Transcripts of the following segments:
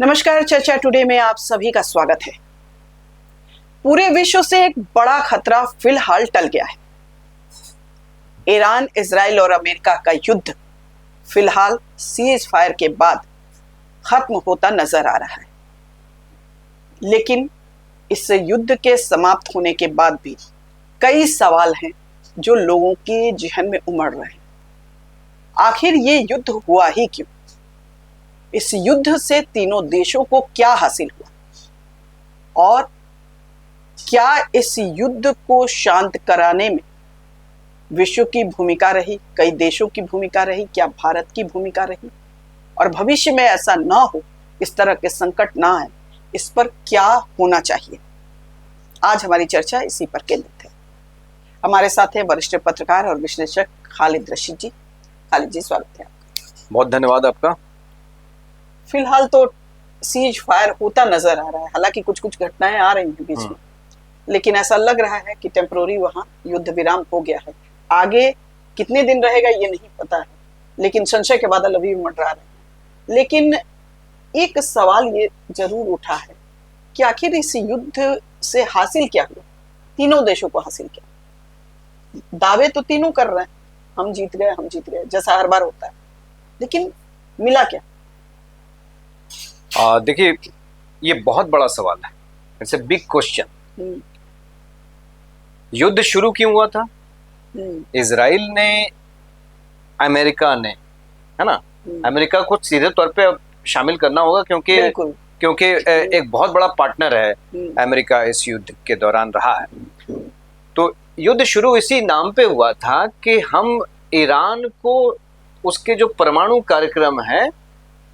नमस्कार, चर्चा टुडे में आप सभी का स्वागत है। पूरे विश्व से एक बड़ा खतरा फिलहाल टल गया है। ईरान, इजराइल और अमेरिका का युद्ध फिलहाल सीज फायर के बाद खत्म होता नजर आ रहा है, लेकिन इस युद्ध के समाप्त होने के बाद भी कई सवाल हैं जो लोगों के जहन में उमड़ रहे हैं। आखिर ये युद्ध हुआ ही क्यों? इस युद्ध से तीनों देशों को क्या हासिल हुआ और क्या इस युद्ध को शांत कराने में विश्व की भूमिका रही, कई देशों की भूमिका रही, क्या भारत की भूमिका रही, और भविष्य में ऐसा ना हो, इस तरह के संकट ना आए, इस पर क्या होना चाहिए? आज हमारी चर्चा इसी पर केंद्रित है। हमारे साथ हैं वरिष्ठ पत्रकार और विश्लेषक खालिद रशीद जी। खालिद जी, स्वागत है आपका। बहुत धन्यवाद आपका। फिलहाल तो सीज फायर होता नजर आ रहा है, हालांकि कुछ कुछ घटनाएं आ रही हैं बीच में, लेकिन ऐसा लग रहा है कि टेम्पररी वहां युद्ध विराम हो गया है। आगे कितने दिन रहेगा ये नहीं पता है, लेकिन संशय के बादल अभी मंडरा रहे हैं। लेकिन एक सवाल ये जरूर उठा है कि आखिर इस युद्ध से हासिल क्या हुआ? तीनों देशों को हासिल क्या? दावे तो तीनों कर रहे हैं, हम जीत गए, जैसा हर बार होता है, लेकिन मिला क्या? देखिए, ये बहुत बड़ा सवाल है। It's a big question. युद्ध शुरू क्यों हुआ था? इजराइल ने, अमेरिका ने, है ना, अमेरिका को सीधे तौर पे शामिल करना होगा क्योंकि एक बहुत बड़ा पार्टनर है अमेरिका इस युद्ध के दौरान रहा है। तो युद्ध शुरू इसी नाम पे हुआ था कि हम ईरान को उसके जो परमाणु कार्यक्रम है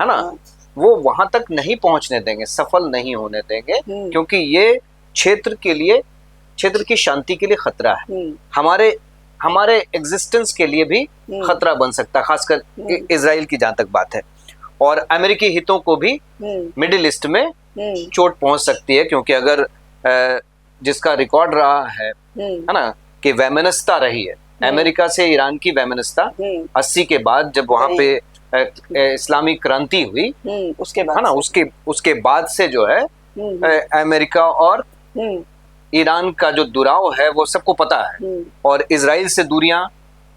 ना, वो वहां तक नहीं पहुंचने देंगे, सफल नहीं होने देंगे, क्योंकि ये क्षेत्र की शांति के लिए खतरा है। हमारे एग्जिस्टेंस के लिए भी खतरा बन सकता है, खासकर इजराइल की जहां तक बात है, और अमेरिकी हितों को भी मिडिल ईस्ट में चोट पहुंच सकती है, क्योंकि अगर जिसका रिकॉर्ड रहा है ना, कि वैमनस्यता रही है अमेरिका से ईरान की वैमनस्यता 80 के बाद, जब वहां पे इस्लामिक क्रांति हुई, उसके बाद है ना, उसके बाद से जो है अमेरिका और ईरान का जो दुराव है वो सबको पता है, और इजराइल से दूरियां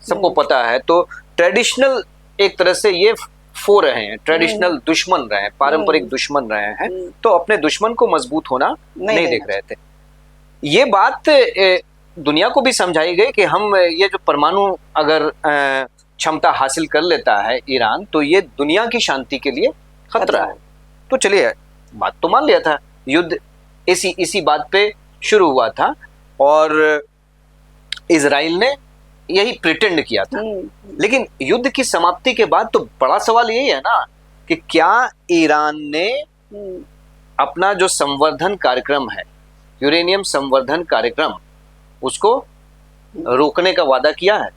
सबको पता है। तो ट्रेडिशनल एक तरह से ये फो रहे हैं, ट्रेडिशनल दुश्मन रहे हैं, पारंपरिक दुश्मन रहे हैं, तो अपने दुश्मन को मजबूत होना नहीं देख रहे थे। ये बात दुनिया को भी समझाई गई कि हम ये जो परमाणु अगर क्षमता हासिल कर लेता है ईरान, तो ये दुनिया की शांति के लिए खतरा है। तो चलिए, बात तो मान लिया था, युद्ध इसी बात पे शुरू हुआ था, और इजराइल ने यही प्रिटेंड किया था। लेकिन युद्ध की समाप्ति के बाद तो बड़ा सवाल यही है ना कि क्या ईरान ने अपना जो संवर्धन कार्यक्रम है, यूरेनियम संवर्धन कार्यक्रम, उसको रोकने का वादा किया है?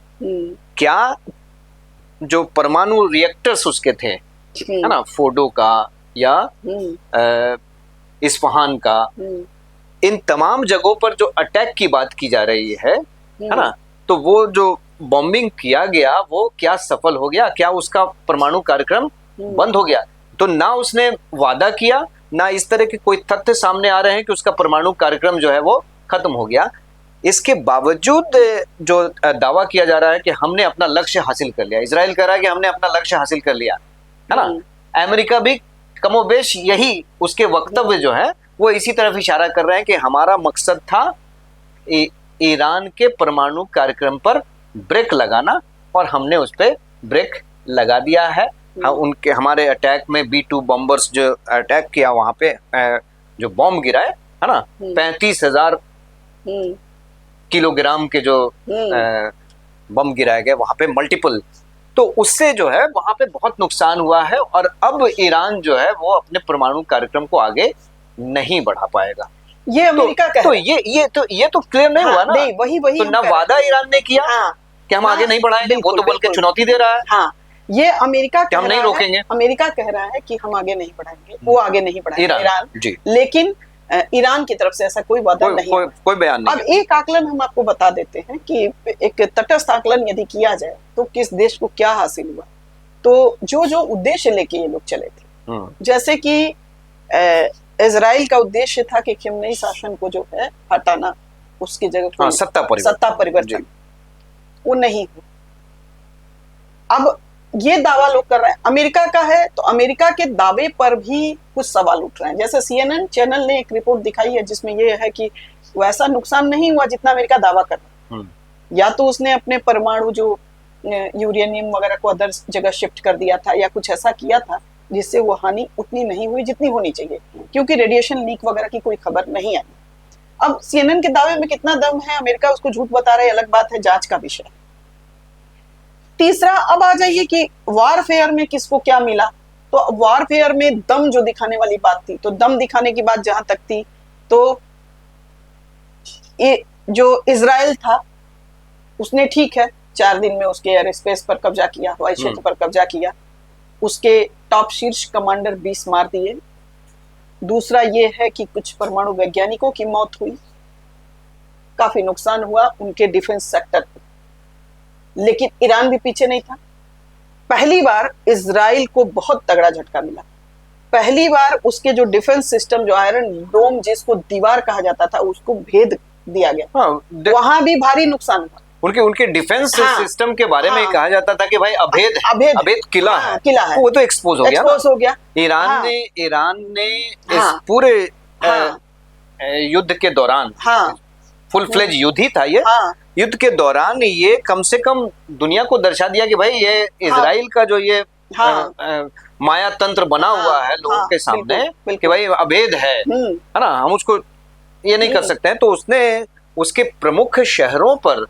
क्या जो परमाणु रिएक्टर्स उसके थे, है ना, फोर्डो का या इस्फहान का, इन तमाम जगहों पर जो अटैक की बात की जा रही है ना, तो वो जो बॉम्बिंग किया गया वो क्या सफल हो गया? क्या उसका परमाणु कार्यक्रम बंद हो गया? तो ना उसने वादा किया, ना इस तरह के कोई तथ्य सामने आ रहे हैं कि उसका परमाणु कार्यक्रम जो है वो खत्म हो गया। इसके बावजूद जो दावा किया जा रहा है कि हमने अपना लक्ष्य हासिल कर लिया, इजराइल कह रहा है कि हमने अपना लक्ष्य हासिल कर लिया, है ना, अमेरिका भी कमोबेश यही उसके वक्तव्य जो है वो इसी तरफ इशारा कर रहे हैं कि हमारा मकसद था ईरान के परमाणु कार्यक्रम पर ब्रेक लगाना, और हमने उस पर ब्रेक लगा दिया है। हमारे अटैक में B-2 बॉम्बर्स जो अटैक किया, वहां पे जो बॉम्ब गिराए, है ना, 35,000 किलोग्राम के जो बम गिराए गए वहां पे मल्टीपल, तो उससे जो है वहां पे बहुत नुकसान हुआ है, और अब ईरान जो है वो अपने परमाणु कार्यक्रम को आगे नहीं बढ़ा पाएगा। ये अमेरिका का तो ये तो क्लियर नहीं हुआ ना। नहीं, वही तो ना वादा ईरान ने किया कि हम आगे नहीं बढ़ाएंगे, वो तो बोल के चुनौती दे रहा है। हाँ, ये अमेरिका हम नहीं रोकेंगे। अमेरिका कह रहा है कि हम आगे नहीं बढ़ाएंगे, वो आगे नहीं बढ़ाएंगे ईरान जी। लेकिन ईरान की तरफ से ऐसा कोई वादा नहीं, कोई बयान नहीं। अब एक आकलन हम आपको बता देते हैं कि एक तटस्थ आकलन यदि किया जाए तो किस देश को क्या हासिल हुआ। तो जो उद्देश्य लेके ये लोग चले थे, जैसे कि इजराइल का उद्देश्य था कि खिमनेई शासन को जो है हटाना, उसकी जगह सत्ता परिवर्तन, वो नहीं हुआ। अब ये दावा लोग कर रहे हैं अमेरिका का है, तो अमेरिका के दावे पर भी कुछ सवाल उठ रहे हैं। जैसे CNN चैनल ने एक रिपोर्ट दिखाई है जिसमें ये है कि वैसा नुकसान नहीं हुआ जितना अमेरिका दावा कर रहा है। या तो उसने अपने परमाणु जो यूरेनियम वगैरह को अदर जगह शिफ्ट कर दिया था, या कुछ ऐसा किया था जिससे वो हानि उतनी नहीं हुई जितनी होनी चाहिए, क्योंकि रेडिएशन लीक वगैरह की कोई खबर नहीं आई। अब CNN के दावे में कितना दम है, अमेरिका उसको झूठ बता रहा है, अलग बात है, जांच का विषय। तीसरा, अब आ जाइए कि वारफेयर में किसको क्या मिला। तो वारफेयर में दम जो दिखाने वाली बात थी, तो दम दिखाने की बात जहां तक थी, तो ये जो इजराइल था उसने ठीक है 4 दिन में उसके एयर स्पेस पर कब्जा किया, हवाई क्षेत्र पर कब्जा किया, उसके टॉप शीर्ष कमांडर 20 मार दिए। दूसरा ये है कि कुछ परमाणु वैज्ञानिकों की मौत हुई, काफी नुकसान हुआ उनके डिफेंस सेक्टर पर। लेकिन ईरान भी पीछे नहीं था। पहली बार इजराइल को बहुत तगड़ा झटका मिला। पहली बार उसके जो डिफेंस सिस्टम, जो आयरन डोम जिसको दीवार कहा जाता था, उसको भेद दिया गया। वहां भी भारी नुकसान हुआ। उनके डिफेंस सिस्टम के बारे में कहा जाता था कि भाई अभेद किला है, वो तो एक्सपोज हो गया। ईरान ने इस पूरे युद्ध के दौरान, फुल फ्लेज युद्ध ही था ये, युद्ध के दौरान ये कम से कम दुनिया को दर्शा दिया कि भाई ये इजराइल का जो ये माया तंत्र बना हुआ है लोगों के सामने कि भाई अभेद है ना, हम उसको ये नहीं कर सकते हैं। तो उसने उसके प्रमुख शहरों पर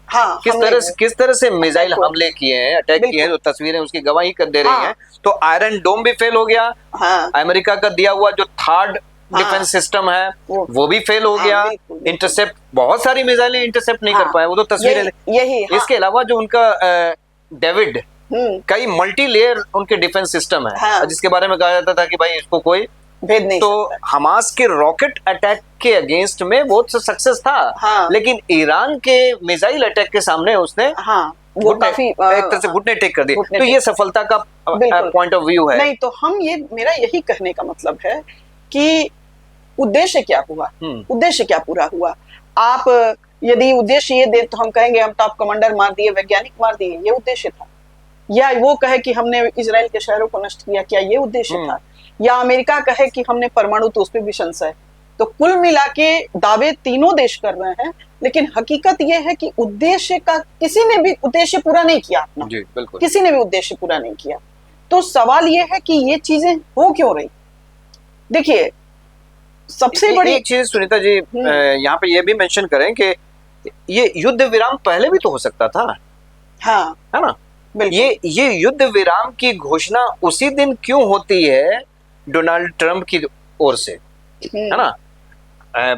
किस तरह से मिसाइल हमले किए हैं, अटैक किए हैं, जो तस्वीरें उसकी गवाही कर दे रही हैं। तो आयरन डोम भी फेल हो गया, अमेरिका का दिया हुआ जो थर्ड डिफेंस सिस्टम है वो भी फेल हो गया, इंटरसेप्ट, बहुत सारी मिसाइलें इंटरसेप्ट नहीं कर पाए, वो तो तस्वीरें यही। इसके अलावा जो उनका डेविड, कई मल्टी लेयर उनके डिफेंस सिस्टम है, जिसके बारे में कहा जाता था कि भाई इसको कोई भेद नहीं। तो हमास के रॉकेट अटैक के अगेंस्ट में बहुत सक्सेस था, लेकिन ईरान के मिसाइल अटैक के सामने उसने वो काफी एक तरह से घुटने टेक कर दिए। तो ये सफलता का पॉइंट ऑफ व्यू है। नहीं तो मेरा यही कहने का मतलब है कि उद्देश्य क्या हुआ, उद्देश्य क्या पूरा हुआ। आप यदि उद्देश्य ये दे तो हम कहेंगे हम टॉप कमांडर मार दिए, वैज्ञानिक मार दिए, ये उद्देश्य था। या वो कहे कि हमने इजराइल के शहरों को नष्ट किया, क्या ये उद्देश्य था। या अमेरिका कहे कि हमने परमाणु, तो उस पर भी संशय है। तो कुल मिला के दावे तीनों देश कर रहे हैं, लेकिन हकीकत ये है कि उद्देश्य का किसी ने भी उद्देश्य पूरा नहीं किया अपना, जी, बिल्कुल। किसी ने भी उद्देश्य पूरा नहीं किया। तो सवाल ये है कि ये चीजें हो क्यों रही। देखिए सबसे बड़ी एक चीज सुनीता जी यहाँ पे ये भी मेंशन करें कि ये युद्ध विराम पहले भी तो हो सकता था, है ना। ये युद्ध विराम की घोषणा उसी दिन क्यों होती है डोनाल्ड ट्रंप की ओर से, है ना।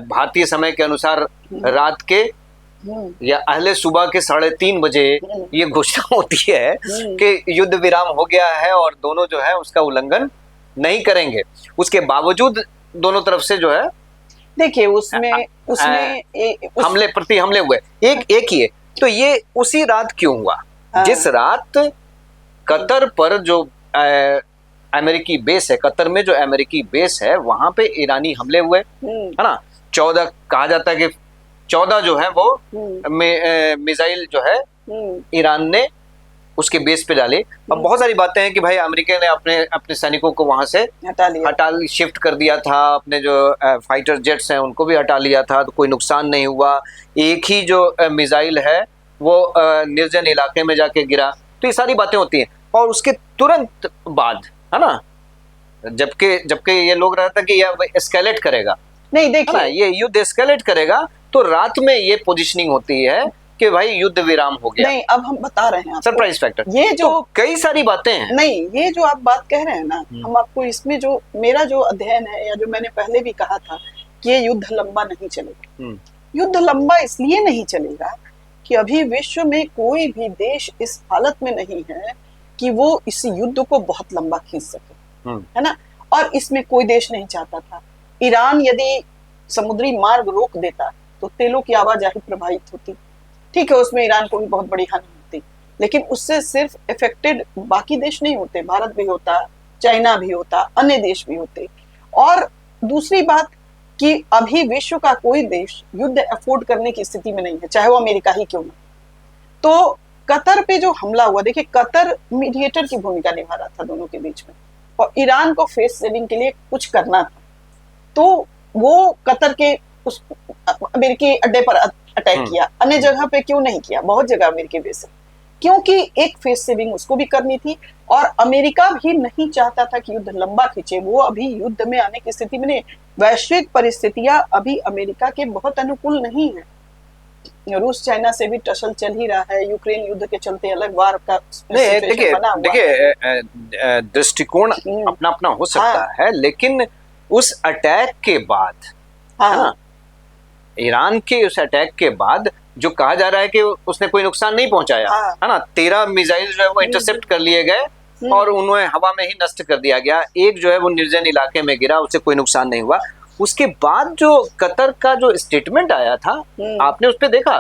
भारतीय समय के अनुसार रात के या अहले सुबह के 3:30 बजे ये घोषणा होती है कि युद्ध विराम हो गया है और दोनों जो है उसका उल्लंघन नहीं करेंगे। उसके बावजूद दोनों तरफ से जो है, देखिए उसमें हमले प्रति हमले हुए, एक ही है। तो ये उसी रात क्यों हुआ जिस रात कतर पर जो अमेरिकी बेस है, कतर में जो अमेरिकी बेस है वहां पे ईरानी हमले हुए, है ना। 14 कहा जाता है कि 14 जो है वो मिसाइल जो है ईरान ने उसके बेस पे डाले। अब बहुत सारी बातें हैं कि भाई अमेरिका ने अपने सैनिकों को वहां से हटा शिफ्ट कर दिया था, अपने जो फाइटर जेट्स हैं उनको भी हटा लिया था, तो कोई नुकसान नहीं हुआ। एक ही जो मिसाइल है वो निर्जन इलाके में जाके गिरा। तो ये सारी बातें होती हैं। और उसके तुरंत बाद, है ना, जबकि ये लोग रहा था कि ये एस्केलेट करेगा, नहीं देखिए ये युद्ध एस्केलेट करेगा, तो रात में ये पोजीशनिंग होती है कि भाई युद्ध विराम हो गया। नहीं, अब हम बता रहे हैं सरप्राइज फैक्टर, ये जो तो कई सारी बातें हैं। नहीं, ये जो आप बात कह रहे हैं ना, हम आपको इसमें जो मेरा जो अध्ययन है, या जो मैंने पहले भी कहा था कि ये युद्ध लंबा नहीं चलेगा। युद्ध लंबा इसलिए नहीं चलेगा कि अभी विश्व में कोई भी देश इस हालत में नहीं है कि वो इस युद्ध को बहुत लंबा खींच सके, है ना। और इसमें कोई देश नहीं चाहता था। ईरान यदि समुद्री मार्ग रोक देता तो तेलों की आवाजाही प्रभावित होती, ठीक है, उसमें ईरान को भी बहुत बड़ी हानि होती, लेकिन उससे सिर्फ इफेक्टेड बाकी देश नहीं होते, भारत भी होता, चाइना भी होता, अन्य देश भी होते। और दूसरी बात कि अभी विश्व का कोई देश युद्ध अफोर्ड करने की स्थिति में नहीं है, चाहे वो अमेरिका ही क्यों ना। तो कतर पे जो हमला हुआ, देखिए कतर मीडिएटर की भूमिका निभा रहा था दोनों के बीच में, और ईरान को फेस सेविंग के लिए कुछ करना था, तो वो कतर के उस अमेरिकी अड्डे पर अटैक किया। अन्य जगह पे क्यों नहीं किया? बहुत जगह अमेरिकी बेस है, क्योंकि एक फेस सेविंग उसको भी करनी थी, और अमेरिका भी नहीं चाहता था कि युद्ध लंबा खींचे। वो अभी युद्ध में आने की स्थिति में नहीं। वैश्विक परिस्थितियां अभी अमेरिका के बहुत अनुकूल नहीं है। रूस चाइना से भी टसल चल ही रहा है, यूक्रेन युद्ध के चलते अलग वार का देखिए दृष्टिकोण अपना अपना हो सकता है, लेकिन उस अटैक के बाद, है ना, ईरान के उस अटैक के बाद जो कहा जा रहा है कि उसने कोई नुकसान नहीं पहुंचाया, है ना, 13 मिसाइल जो है वो इंटरसेप्ट कर लिए गए और उन्हें हवा में ही नष्ट कर दिया गया। एक जो है वो निर्जन इलाके में गिरा, उससे कोई नुकसान नहीं हुआ। उसके बाद जो कतर का जो स्टेटमेंट आया था, आपने उस पर देखा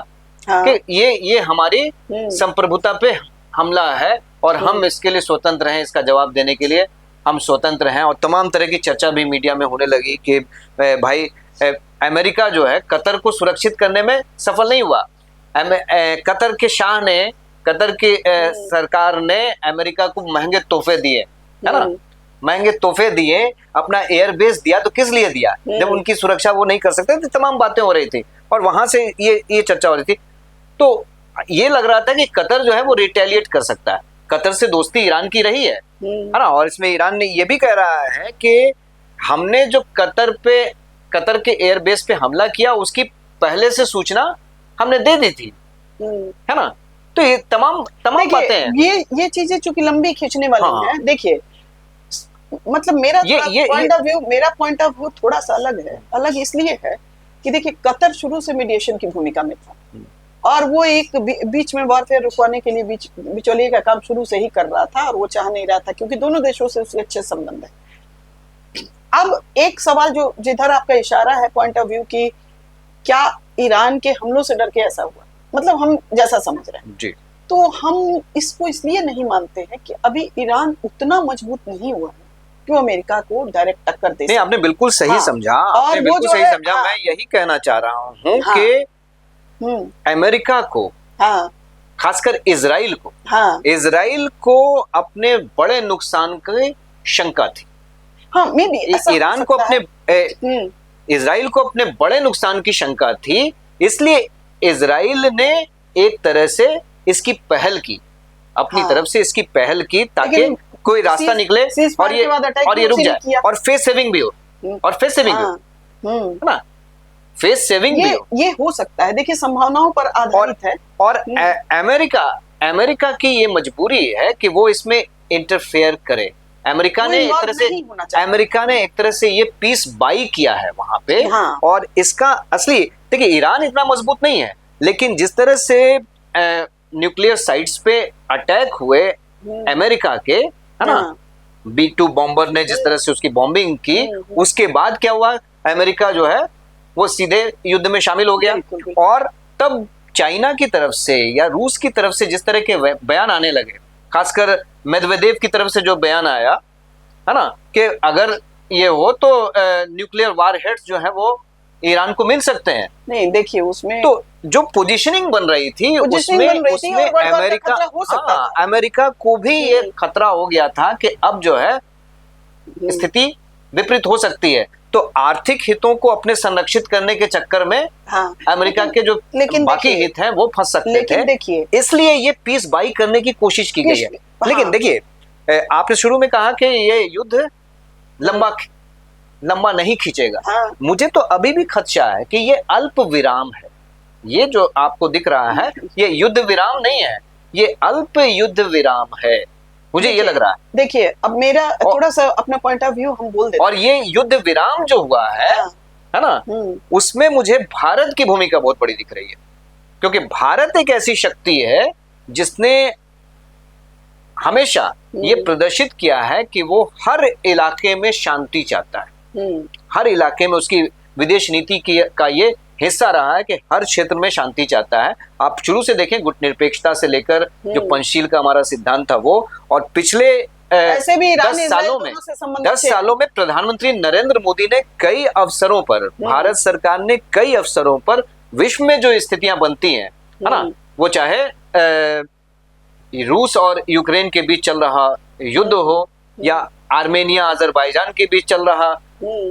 कि ये हमारी संप्रभुता पे हमला है और हम इसके लिए स्वतंत्र हैं, इसका जवाब देने के लिए हम स्वतंत्र हैं। और तमाम तरह की चर्चा भी मीडिया में होने लगी कि भाई अमेरिका जो है कतर को सुरक्षित करने में सफल नहीं हुआ। कतर के शाह ने, कतर की सरकार ने अमेरिका को महंगे तोहफे दिए, है ना, महंगे तोहफे दिए, अपना एयरबेस दिया, तो किस लिए दिया? जब उनकी सुरक्षा वो नहीं कर सकते थे। तमाम बातें हो रही थी और वहां से ये चर्चा हो रही थी। तो ये लग रहा था कि कतर जो है वो रिटेलिएट कर सकता है। कतर से दोस्ती ईरान की रही है ना, और इसमें ईरान ने ये भी कह रहा है कि हमने जो कतर के एयरबेस पे हमला किया उसकी पहले से सूचना हमने दे दी थी, है ना। तो ये तमाम बातें हैं। ये चीजें चूंकि लंबी खींचने वाली हैं। देखिए, मतलब मेरा पॉइंट ऑफ व्यू थोड़ा सा अलग है। अलग इसलिए है कि देखिए, कतर शुरू से मीडिएशन की भूमिका में था और वो एक बीच में वॉरफेयर रुकवाने के लिए बिचौलिए का काम शुरू से ही कर रहा था, और वो चाह नहीं रहा था क्योंकि दोनों देशों से उसके अच्छे संबंध है। अब एक सवाल जो जिधर आपका इशारा है पॉइंट ऑफ व्यू की, क्या ईरान के हमलों से डर के ऐसा हुआ? मतलब हम जैसा समझ रहे हैं जी, तो हम इसको इसलिए नहीं मानते हैं कि अभी ईरान उतना मजबूत नहीं हुआ है कि वो अमेरिका को डायरेक्ट टक्कर दे। नहीं, आपने बिल्कुल सही समझा, आपने बिल्कुल सही समझा। मैं यही कहना चाह रहा हूँ कि अमेरिका को, खासकर इजराइल को अपने बड़े नुकसान की शंका थी। ईरान को इजराइल को अपने बड़े नुकसान की शंका थी, इसलिए इजराइल ने एक तरह से इसकी पहल की, अपनी तरफ से इसकी पहल की, ताकि कोई रास्ता निकले और ये रुक जाए और फेस सेविंग भी हो, और फेस सेविंग है ना, फेस सेविंग भी हो। ये हो सकता है। देखिए, संभावनाओं पर आधारित है। और अमेरिका की ये मजबूरी है कि वो इसमें इंटरफेयर करे। अमेरिका ने एक तरह से ये पीस बाई किया है वहां पे। और इसका असली, देखिए, ईरान इतना मजबूत नहीं है, लेकिन जिस तरह से न्यूक्लियर साइट्स पे अटैक हुए अमेरिका के, है ना, B-2 बॉम्बर ने जिस तरह से उसकी बॉम्बिंग की, उसके बाद क्या हुआ, अमेरिका जो है वो सीधे युद्ध में शामिल हो गया। और तब चाइना की तरफ से या रूस की तरफ से जिस तरह के बयान आने लगे, खासकर मेदवेदेव की तरफ से जो बयान आया, है ना, कि अगर ये हो तो न्यूक्लियर वार हेड्स जो है वो ईरान को मिल सकते हैं। नहीं, देखिए, उसमें तो जो पोजीशनिंग बन रही थी उसमें अमेरिका को भी ये खतरा हो गया था कि अब जो है स्थिति विपरीत हो सकती है। तो आर्थिक हितों को अपने संरक्षित करने के चक्कर में अमेरिका के जो बाकी हित हैं वो फंस सकते थे। देखिए, इसलिए ये पीस बाई करने की कोशिश की गई है। लेकिन देखिए, आपने शुरू में कहा कि ये युद्ध लंबा नहीं खींचेगा। मुझे तो अभी भी खदशा है कि ये अल्प विराम है। ये जो आपको दिख रहा है ये युद्ध विराम नहीं है, ये अल्प युद्ध विराम है, मुझे ये लग रहा है। देखिए, अब मेरा थोड़ा सा अपना पॉइंट ऑफ व्यू हम बोल देते हैं। और ये युद्ध विराम जो हुआ है ना, उसमें मुझे भारत की भूमिका बहुत बड़ी दिख रही है, क्योंकि भारत एक ऐसी शक्ति है जिसने हमेशा ये प्रदर्शित किया है कि वो हर इलाके में शांति चाहता है। हर इलाके में उसकी विदेश नीति का ये हिस्सा रहा है कि हर क्षेत्र में शांति चाहता है। आप शुरू से देखें, गुट निरपेक्षता से लेकर जो पंचशील का हमारा सिद्धांत था वो, और पिछले ऐसे भी ईरान 10 सालों में दोनों से संबंध अच्छे 10 सालों में प्रधानमंत्री नरेंद्र मोदी ने कई अवसरों पर, भारत सरकार ने कई अवसरों पर विश्व में जो स्थितियां बनती हैं, है ना, वो चाहे रूस और यूक्रेन के बीच चल रहा युद्ध हो या आर्मेनिया अजरबैजान के बीच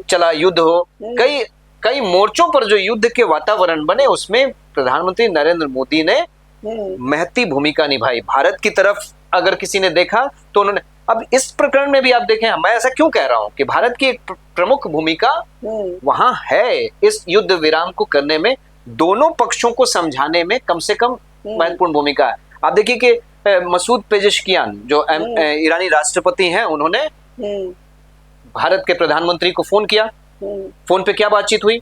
चला युद्ध हो, कई मोर्चों पर जो युद्ध के वातावरण बने, उसमें प्रधानमंत्री नरेंद्र मोदी ने महती भूमिका निभाई। भारत की तरफ अगर किसी ने देखा तो उन्होंने, अब इस प्रकरण में भी आप देखें, मैं ऐसा क्यों कह रहा हूं कि भारत की एक प्रमुख भूमिका वहां है इस युद्ध विराम को करने में, दोनों पक्षों को समझाने में कम से कम महत्वपूर्ण भूमिका है। आप देखिए कि मसूद पेजेशकियान जो ईरानी राष्ट्रपति हैं, उन्होंने भारत के प्रधानमंत्री को फोन किया। फोन पे क्या बातचीत हुई?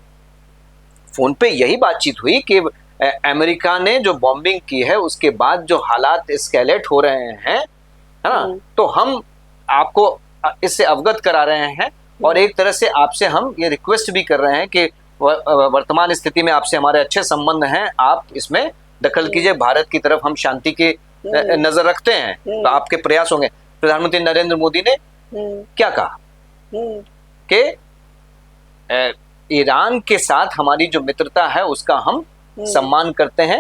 फोन पे यही बातचीत हुई कि अमेरिका ने जो बॉम्बिंग की है उसके बाद जो हालात एस्केलेट हो रहे हैं, है ना, तो हम आपको इससे अवगत करा रहे हैं और एक तरह से आपसे हम ये रिक्वेस्ट भी कर रहे हैं कि वर्तमान स्थिति में आपसे हमारे अच्छे संबंध हैं, आप इसमें दखल कीजिए। भारत की तरफ हम शांति की नजर रखते हैं, तो आपके प्रयास होंगे। प्रधानमंत्री नरेंद्र मोदी ने क्या कहा कि ईरान के साथ हमारी जो मित्रता है उसका हम सम्मान करते हैं,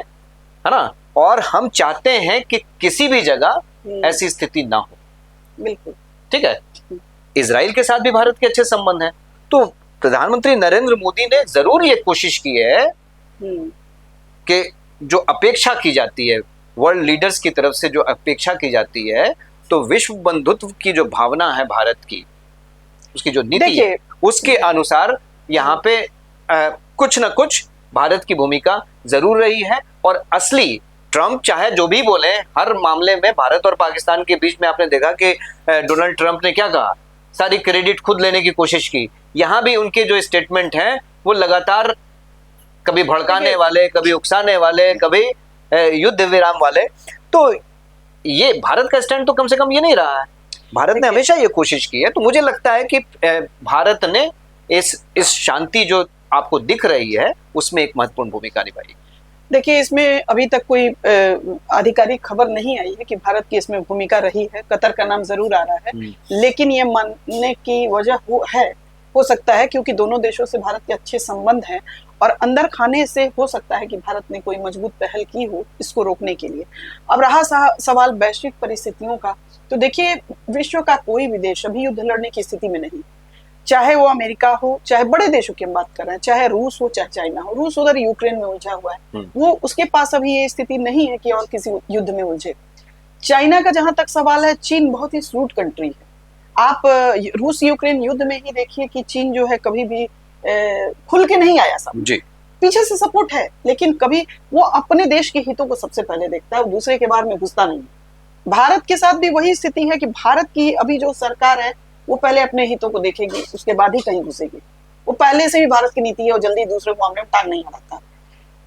है ना, और हम चाहते हैं कि किसी भी जगह ऐसी स्थिति ना हो। बिल्कुल ठीक है। इजराइल के साथ भी भारत के अच्छे संबंध हैं, तो प्रधानमंत्री नरेंद्र मोदी ने जरूर ये कोशिश की है कि जो अपेक्षा की जाती है वर्ल्ड लीडर्स की तरफ से, जो अपेक्षा की जाती है, तो विश्व बंधुत्व की जो भावना है भारत की, उसकी जो नीति है, उसके अनुसार यहाँ पे कुछ न कुछ भारत की भूमिका जरूर रही है। और असली ट्रंप चाहे जो भी बोले, हर मामले में भारत और पाकिस्तान के बीच में आपने देखा कि डोनाल्ड ट्रंप ने क्या कहा, सारी क्रेडिट खुद लेने की कोशिश की। यहाँ भी उनके जो स्टेटमेंट हैं वो लगातार कभी भड़काने वाले, कभी उकसाने वाले, कभी युद्ध विराम वाले। तो ये भारत का स्टैंड तो कम से कम ये नहीं रहा है, भारत ने हमेशा ये कोशिश की है। तो मुझे लगता है कि भारत ने इस शांति जो आपको दिख रही है उसमें एक महत्वपूर्ण भूमिका निभाई। देखिए, इसमें अभी तक कोई आधिकारिक खबर नहीं आई है कि भारत की इसमें भूमिका रही है। कतर का नाम जरूर आ रहा है, लेकिन ये मानने की वजह हो सकता है क्योंकि दोनों देशों से भारत के अच्छे संबंध हैं और अंदर खाने से हो सकता है कि भारत ने कोई मजबूत पहल की हो इसको रोकने के लिए। अब रहा सवाल वैश्विक परिस्थितियों का, तो देखिए, विश्व का कोई भी देश अभी युद्ध लड़ने की स्थिति में नहीं, चाहे वो अमेरिका हो, चाहे बड़े देशों की हम बात कर रहे हैं, चाहे रूस हो, चाहे चाइना हो। रूस उधर यूक्रेन में उलझा हुआ है, वो उसके पास अभी ये स्थिति नहीं है कि और किसी युद्ध में उलझे। चाइना का जहां तक सवाल है, चीन बहुत ही स्रूट कंट्री है। आप रूस यूक्रेन युद्ध में ही देखिए कि चीन जो है कभी भी खुल के नहीं आया, सब जी पीछे से सपोर्ट है, लेकिन कभी वो अपने देश के हितों को सबसे पहले देखता है, दूसरे के बारे में घुसता नहीं। भारत के साथ भी वही स्थिति है कि भारत की अभी जो सरकार है वो पहले अपने हितों को देखेगी, उसके बाद ही कहीं घुसेगी। वो पहले से भी भारत की नीति है और जल्दी दूसरे मामले में टांग नहीं अड़ाता।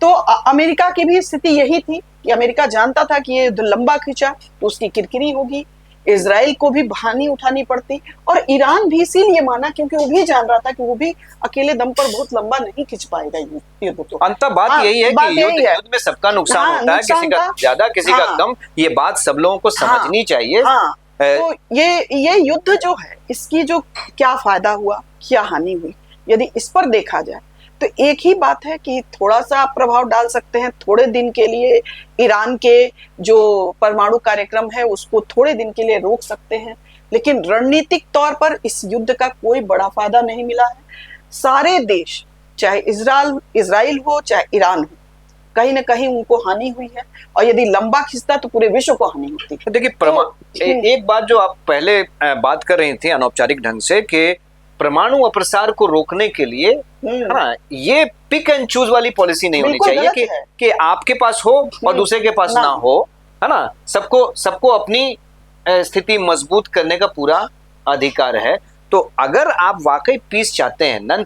तो अमेरिका की भी स्थिति यही थी कि अमेरिका जानता था कि ये लंबा खींचा तो उसकी किरकिरी होगी, इजराइल को भी बहानी उठानी पड़ती, और ईरान भी इसीलिए माना क्योंकि वो भी जान रहा था कि वो भी अकेले दम पर बहुत लंबा नहीं खींच पाएगा युद्ध को। अंत बात यही है कि युद्ध में सबका नुकसान होता है, किसी का ज्यादा, किसी का कम। ये बात सब लोगों को समझनी चाहिए। तो ये युद्ध जो है, इसकी जो क्या फायदा हुआ, क्या हानि हुई, यदि इस पर देखा जाए तो एक ही बात है कि थोड़ा सा आप प्रभाव डाल सकते हैं थोड़े दिन के लिए, ईरान के जो परमाणु कार्यक्रम है उसको थोड़े दिन के लिए रोक सकते हैं, लेकिन रणनीतिक तौर पर इस युद्ध का कोई बड़ा फायदा नहीं मिला है। सारे देश, चाहे इजराइल हो चाहे ईरान हो, कहीं ना कहीं उनको हानि हुई है, और यदि लंबा खिंचता तो पूरे विश्व को हानि होती है। देखिए, एक बात जो आप पहले बात कर रही थी अनौपचारिक ढंग से कि परमाणु अप्रसार को रोकने के लिए, है ना, ये पिक एंड चूज वाली पॉलिसी नहीं होनी चाहिए कि आपके पास हो और दूसरे के पास ना हो, है ना। सबको अपनी स्थिति मजबूत करने का पूरा अधिकार है। तो अगर आप वाकई पीस चाहते हैं, नॉन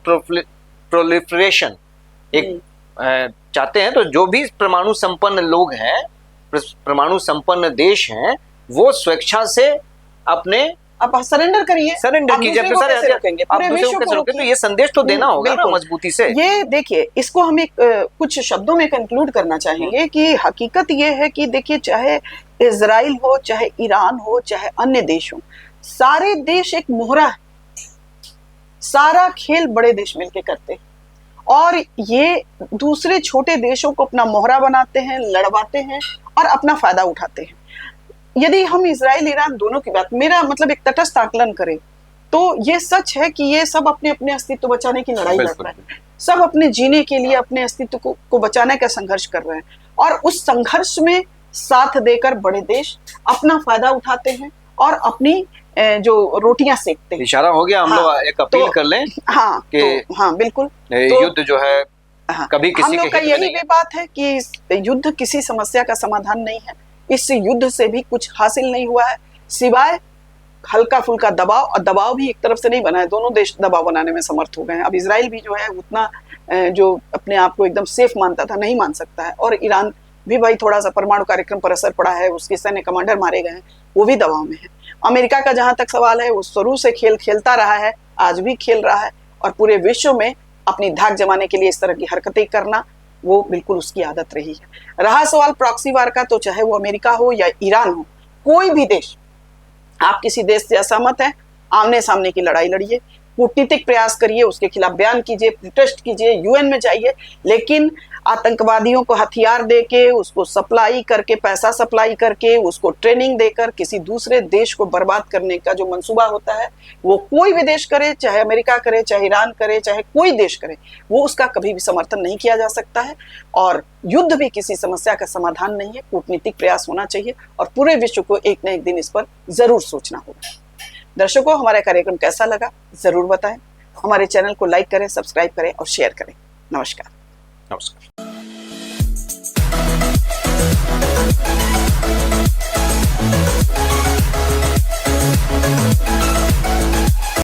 प्रोलिफरेशन एक चाहते हैं, तो जो भी परमाणु संपन्न लोग हैं, परमाणु संपन्न देश हैं, वो स्वेच्छा से अपने आप सरेंडर करिए, सरेंडर कीजिए। तो ये संदेश तो देना होगा ना मजबूती से। ये देखिए, इसको हम एक कुछ शब्दों में कंक्लूड करना चाहेंगे कि हकीकत ये है कि देखिए, चाहे इजराइल हो, चाहे ईरान हो, चाहे अन्य देश हो, सारे देश एक मोहरा है, सारा खेल बड़े देश मिलके करते हैं और ये दूसरे छोटे देशों को अपना मोहरा बनाते हैं, लड़वाते हैं और अपना फायदा उठाते हैं। यदि हम इजराइल ईरान दोनों की बात, मेरा मतलब एक तटस्थ आकलन करें तो ये सच है कि ये सब अपने अपने अस्तित्व बचाने की लड़ाई लड़ रहे हैं, सब अपने जीने के लिए अपने अस्तित्व को बचाने का संघर्ष कर रहे हैं और उस संघर्ष में साथ देकर बड़े देश अपना फायदा उठाते हैं और अपनी जो रोटियां सेकते हैं। इशारा हो गया, हम लोग एक अपील कर लें। हाँ कि हाँ बिल्कुल, युद्ध जो है कभी किसी हम लोग का यही भी बात है कि युद्ध किसी समस्या का समाधान नहीं है, इस युद्ध से भी कुछ हासिल नहीं हुआ है सिवाय हल्का फुल्का दबाव, और दबाव भी एक तरफ से नहीं बना है, दोनों देश दबाव बनाने में समर्थ हो गए हैं। अब इजराइल भी जो है उतना जो अपने आप को एकदम सेफ मानता था नहीं मान सकता है, और ईरान भी भाई थोड़ा सा परमाणु कार्यक्रम पर असर पड़ा है, उसके सैन्य कमांडर मारे गए हैं, वो भी दबाव में है। अमेरिका का जहां तक सवाल है वो शुरू से खेल खेलता रहा है, आज भी खेल रहा है, और पूरे विश्व में अपनी धाक जमाने के लिए इस तरह की हरकतें करना वो बिल्कुल उसकी आदत रही है। रहा सवाल प्रॉक्सी वार का, तो चाहे वो अमेरिका हो या ईरान हो, कोई भी देश, आप किसी देश से असहमत हैं, आमने सामने की लड़ाई लड़िए, कूटनीतिक प्रयास करिए, उसके खिलाफ बयान कीजिए, प्रोटेस्ट कीजिए, यूएन में जाइए, लेकिन आतंकवादियों को हथियार देके, उसको सप्लाई करके, पैसा सप्लाई करके, उसको ट्रेनिंग देकर किसी दूसरे देश को बर्बाद करने का जो मंसूबा होता है, वो कोई भी देश करे, चाहे अमेरिका करे, चाहे ईरान करे, चाहे कोई देश करे, वो उसका कभी भी समर्थन नहीं किया जा सकता है। और युद्ध भी किसी समस्या का समाधान नहीं है, कूटनीतिक प्रयास होना चाहिए और पूरे विश्व को एक न एक दिन इस पर जरूर सोचना होगा। दर्शकों, हमारा कार्यक्रम कैसा लगा जरूर बताएं, हमारे चैनल को लाइक करें, सब्सक्राइब करें और शेयर करें। नमस्कार। नमस्कार।